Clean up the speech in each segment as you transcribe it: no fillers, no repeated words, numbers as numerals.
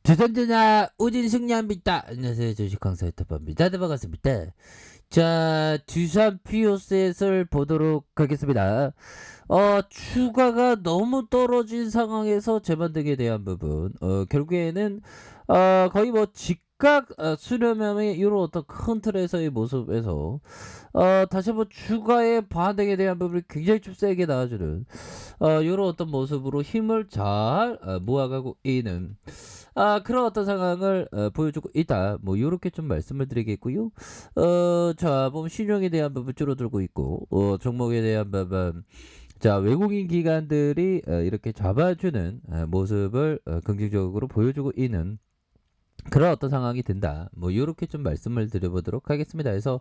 주전자나 우진승리합니다. 안녕하세요. 주식강사 유튜버입니다. 네, 반갑습니다. 자, 두산 피오셋을 보도록 하겠습니다. 추가가 너무 떨어진 상황에서 재반등에 대한 부분, 결국에는 거의 뭐 직각 수렴함의 이런 어떤 큰 틀에서의 모습에서 다시 한번 추가의 반등에 대한 부분이 굉장히 좀 세게 나와주는 이런 어떤 모습으로 힘을 잘 모아가고 있는 그런 어떤 상황을 보여주고 있다. 뭐 요렇게 좀 말씀을 드리겠고요. 자, 보면 신용에 대한 부분 줄어들고 있고, 종목에 대한 부분, 자, 외국인 기관들이 이렇게 잡아주는 모습을 긍정적으로 보여주고 있는 그런 어떤 상황이 된다. 뭐 요렇게 좀 말씀을 드려보도록 하겠습니다. 그래서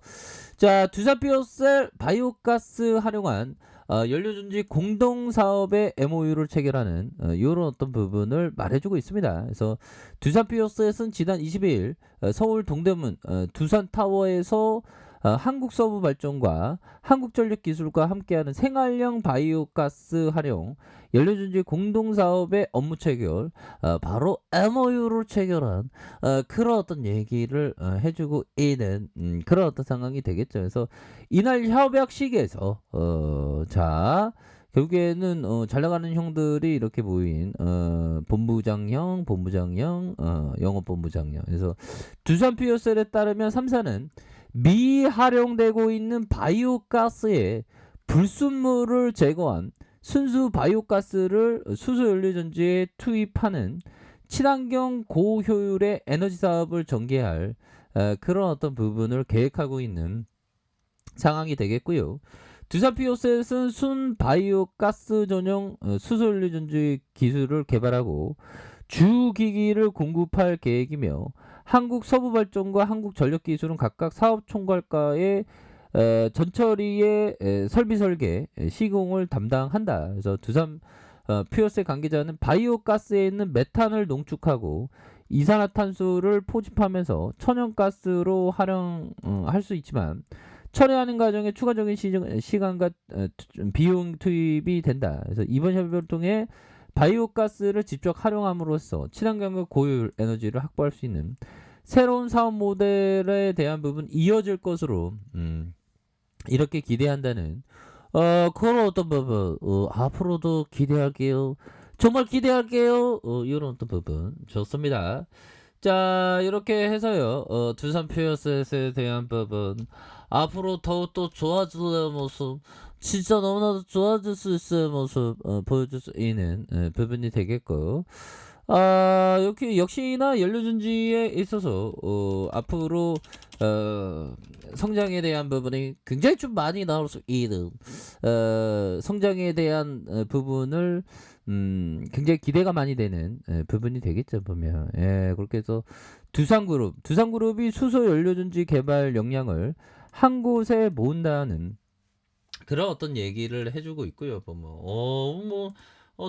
자, 두산 비오셀 바이오가스 활용한 연료전지 공동사업의 MOU를 체결하는 이런 어떤 부분을 말해주고 있습니다. 그래서 두산 비오셀은 지난 22일 서울 동대문 두산타워에서 한국서부발전과 한국전력기술과 함께하는 생활형 바이오가스 활용 연료전지 공동사업의 업무 체결, 바로 MOU를 체결한 그런 어떤 얘기를 해주고 있는 그런 어떤 상황이 되겠죠. 그래서 이날 협약 시기에서 자, 결국에는 잘 나가는 형들이 이렇게 모인 본부장형, 영업본부장형. 그래서 두산 피오셀에 따르면 3사는 미활용되고 있는 바이오가스에 불순물을 제거한 순수 바이오가스를 수소연료전지에 투입하는 친환경 고효율의 에너지 사업을 전개할 그런 어떤 부분을 계획하고 있는 상황이 되겠고요. 두산 피오셋은 순 바이오가스 전용 수소연료전지 기술을 개발하고 주기기를 공급할 계획이며 한국 서부발전과 한국전력기술은 각각 사업 총괄과의 전처리의 설비 설계, 시공을 담당한다. 그래서 두산 피오셋 관계자는 바이오가스에 있는 메탄을 농축하고 이산화탄소를 포집하면서 천연가스로 활용할 수 있지만 처리하는 과정에 추가적인 시간과 비용 투입이 된다. 그래서 이번 협약을 통해 바이오가스를 직접 활용함으로써 친환경과 고효율 에너지를 확보할 수 있는 새로운 사업 모델에 대한 부분 이어질 것으로 이렇게 기대한다는 그런 어떤 부분 앞으로도 기대할게요. 정말 기대할게요. 이런 어떤 부분 좋습니다. 자, 이렇게 해서요. 두산 피어셋에 대한 부분 앞으로 더욱더 좋아질 모습, 진짜 너무나도 좋아질 수 있을 모습 보여줄 수 있는 부분이 되겠고, 이렇게 역시나 연료전지에 있어서 앞으로 성장에 대한 부분이 굉장히 좀 많이 나올 수 있는 성장에 대한 부분을 굉장히 기대가 많이 되는 부분이 되겠죠, 보면. 예, 그렇게 해서 두산그룹이 수소 연료전지 개발 역량을 한 곳에 모은다는 그런 어떤 얘기를 해주고 있고요, 보면.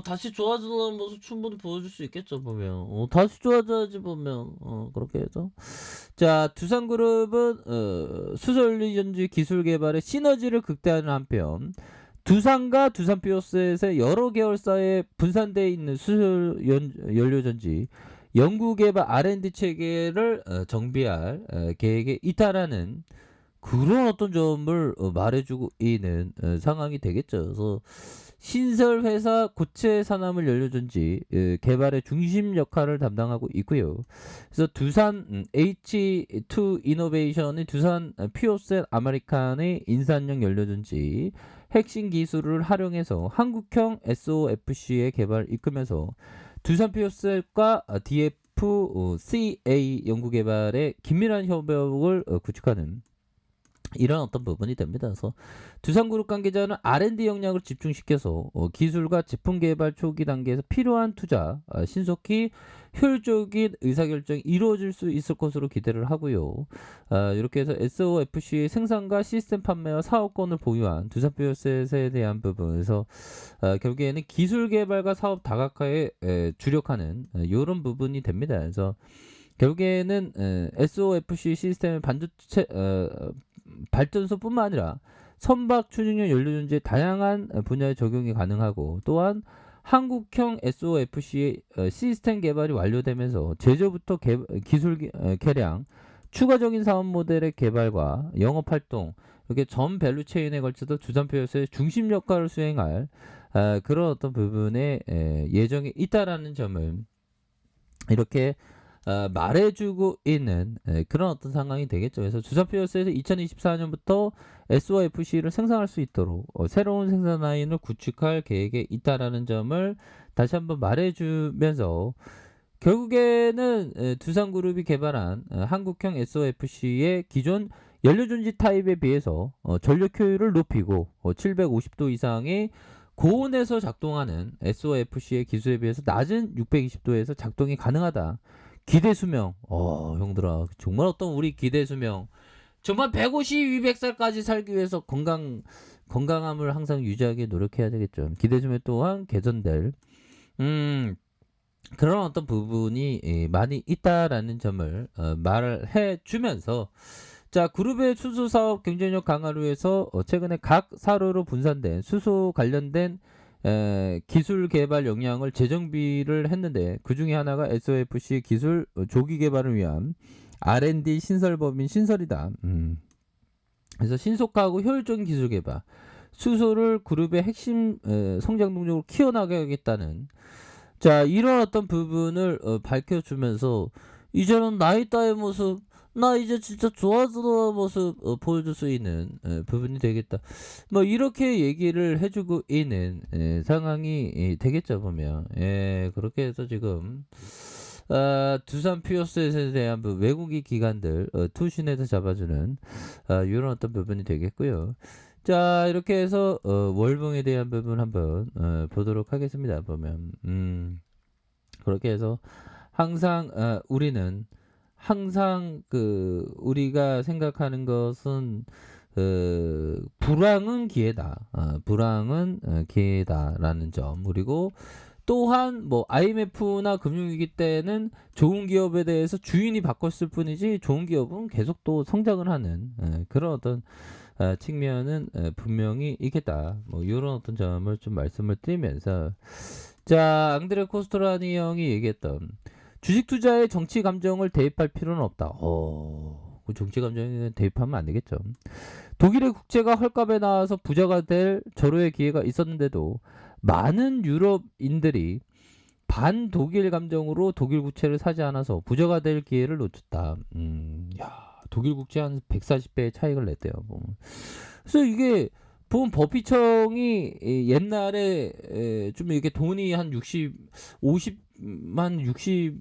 다시 좋아지는 모습 충분히 보여줄 수 있겠죠, 보면. 다시 좋아져야지, 보면. 그렇게 해서. 자, 두산그룹은 수소연료전지 기술 개발의 시너지를 극대화하는 한편, 두산과 두산 피오셋의 여러 계열사에 분산되어 있는 수소연료전지 연구개발 R&D 체계를 정비할 계획에 있다라는 그런 어떤 점을 말해주고 있는 상황이 되겠죠. 그래서 신설 회사 고체 산화물 연료전지 개발의 중심 역할을 담당하고 있고요. 그래서 두산 H2 이노베이션이 두산 피오셋 아메리칸의 인산형 연료전지 핵심 기술을 활용해서 한국형 SOFC의 개발 이끌면서 두산 피오셋과 DFCA 연구개발의 긴밀한 협력을 구축하는 이런 어떤 부분이 됩니다. 그래서 두산그룹 관계자는 R&D 역량을 집중시켜서 기술과 제품 개발 초기 단계에서 필요한 투자, 신속히 효율적인 의사결정이 이루어질 수 있을 것으로 기대를 하고요. 이렇게 해서 SOFC의 생산과 시스템 판매와 사업권을 보유한 두산비오셋에 대한 부분에서 결국에는 기술 개발과 사업 다각화에 주력하는 이런 부분이 됩니다. 그래서 결국에는 SOFC 시스템의 반도체 발전소뿐만 아니라 선박 추진용 연료전지의 다양한 분야에 적용이 가능하고 또한 한국형 SOFC의 시스템 개발이 완료되면서 제조부터 기술 개량, 추가적인 사업 모델의 개발과 영업 활동, 이렇게 전 밸류 체인에 걸쳐서 두산표에서의 중심 역할을 수행할 그런 어떤 부분에 예정이 있다라는 점을 이렇게 말해주고 있는 그런 어떤 상황이 되겠죠. 그래서 두산표에서 2024년부터 SOFC를 생산할 수 있도록 새로운 생산 라인을 구축할 계획에 있다라는 점을 다시 한번 말해주면서 결국에는 두산그룹이 개발한 한국형 SOFC의 기존 연료전지 타입에 비해서 전력 효율을 높이고 750도 이상의 고온에서 작동하는 SOFC의 기술에 비해서 낮은 620도에서 작동이 가능하다. 기대 수명. 형들아. 정말 어떤 우리 기대 수명. 정말 150, 200살까지 살기 위해서 건강함을 항상 유지하기 노력해야 되겠죠. 기대 수명 또한 개선될 그런 어떤 부분이 많이 있다라는 점을 말을 해주면서 자, 그룹의 수소 사업 경쟁력 강화를 위해서 최근에 각 사료로 분산된 수소 관련된 기술 개발 역량을 재정비를 했는데 그 중에 하나가 SOFC 기술 조기 개발을 위한 R&D 신설법인 신설이다. 그래서 신속하고 효율적인 기술 개발, 수소를 그룹의 핵심 성장 동력으로 키워나가겠다는 자 이런 어떤 부분을 밝혀주면서 이제는 나이 따의 모습 나 이제 진짜 좋아지는 모습 보여줄 수 있는 부분이 되겠다. 뭐 이렇게 얘기를 해주고 있는 상황이 되겠죠 보면. 그렇게 해서 지금 두산 피어스에 대한 외국인 기관들 투신해서 잡아주는 이런 어떤 부분이 되겠고요. 자 이렇게 해서 월봉에 대한 부분 한번 보도록 하겠습니다. 보면 그렇게 해서 항상 우리는 항상 우리가 생각하는 것은 불황은 기회다. 불황은 기회다라는 점. 그리고 또한 뭐 IMF나 금융위기 때는 좋은 기업에 대해서 주인이 바꿨을 뿐이지 좋은 기업은 계속 또 성장을 하는 그런 어떤 측면은 분명히 있겠다. 뭐 이런 어떤 점을 좀 말씀을 드리면서 자 앙드레 코스토라니 형이 얘기했던 주식 투자에 정치 감정을 대입할 필요는 없다. 그 정치 감정에 대입하면 안 되겠죠. 독일의 국채가 헐값에 나와서 부자가 될 절호의 기회가 있었는데도 많은 유럽인들이 반독일 감정으로 독일 국채를 사지 않아서 부자가 될 기회를 놓쳤다. 야, 독일 국채 한 140배의 차익을 냈대요. 뭐. 그래서 이게 보면 버피청이 옛날에 좀 이렇게 돈이 한 50만 60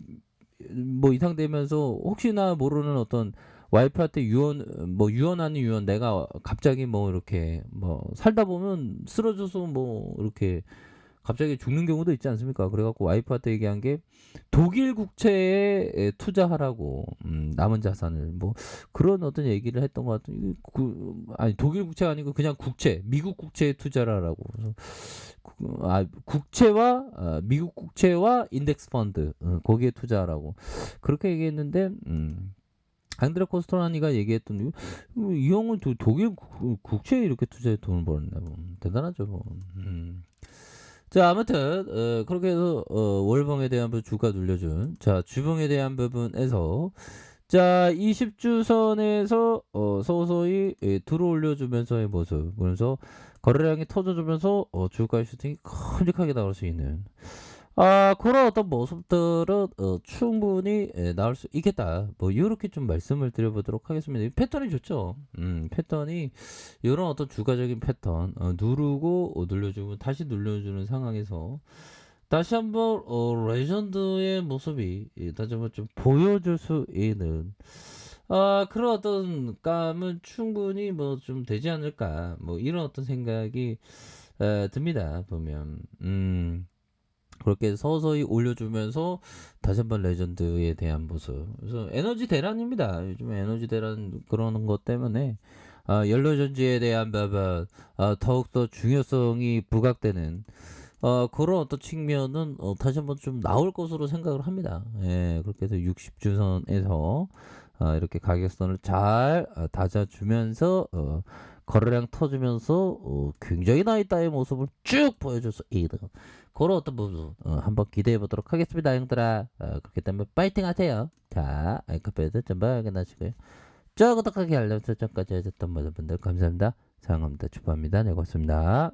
뭐 이상 되면서 혹시나 모르는 어떤 와이프한테 유언 아닌 유언 내가 갑자기 뭐 이렇게 뭐 살다 보면 쓰러져서 뭐 이렇게 갑자기 죽는 경우도 있지 않습니까? 그래갖고 와이프한테 얘기한 게 독일 국채에 투자하라고 남은 자산을 뭐 그런 어떤 얘기를 했던 것 같은 아니 독일 국채가 아니고 그냥 국채 미국 국채에 투자하라고 그래서 국채와 미국 국채와 인덱스 펀드 거기에 투자하라고 그렇게 얘기했는데 앙드레 코스토라니가 얘기했던 이 형은 독일 국채에 이렇게 투자해 돈을 벌었나 뭐 대단하죠 뭐. 자 아무튼 그렇게 해서 월봉에 대한 부분 주가 눌려준 자 주봉에 대한 부분에서 자 20주선에서 서서히 들어올려주면서의 모습 그래서 거래량이 터져주면서 주가 슈팅이 큼직하게 나올 수 있는 그런 어떤 모습들은 충분히 나올 수 있겠다. 뭐 이렇게 좀 말씀을 드려보도록 하겠습니다. 이 패턴이 좋죠. 패턴이 이런 어떤 주가적인 패턴 누르고 눌러주고 다시 눌러주는 상황에서 다시 한번 레전드의 모습이 다시 한번 좀 보여줄 수 있는 그런 어떤 감은 충분히 뭐 좀 되지 않을까 뭐 이런 어떤 생각이 듭니다. 보면 그렇게 서서히 올려주면서 다시 한번 레전드에 대한 모습. 그래서 에너지 대란입니다. 요즘 에너지 대란 그러는 것 때문에 연료전지에 대한 부분 더욱더 중요성이 부각되는 그런 어떤 측면은 다시 한번 좀 나올 것으로 생각을 합니다. 예, 그렇게 해서 60주선에서 이렇게 가격선을 잘 다져주면서 거래량 터지면서 굉장히 나이다의 모습을 쭉 보여줘서 그런 어떤 모습 한번 기대해 보도록 하겠습니다, 형들아. 그렇기 때문에 파이팅 하세요. 자, 아이카페드 좀 발견하시고요. 구독하기 알람 설정까지 해줬던 모든 분들 감사합니다. 사랑합니다. 축복합니다. 네, 고맙습니다.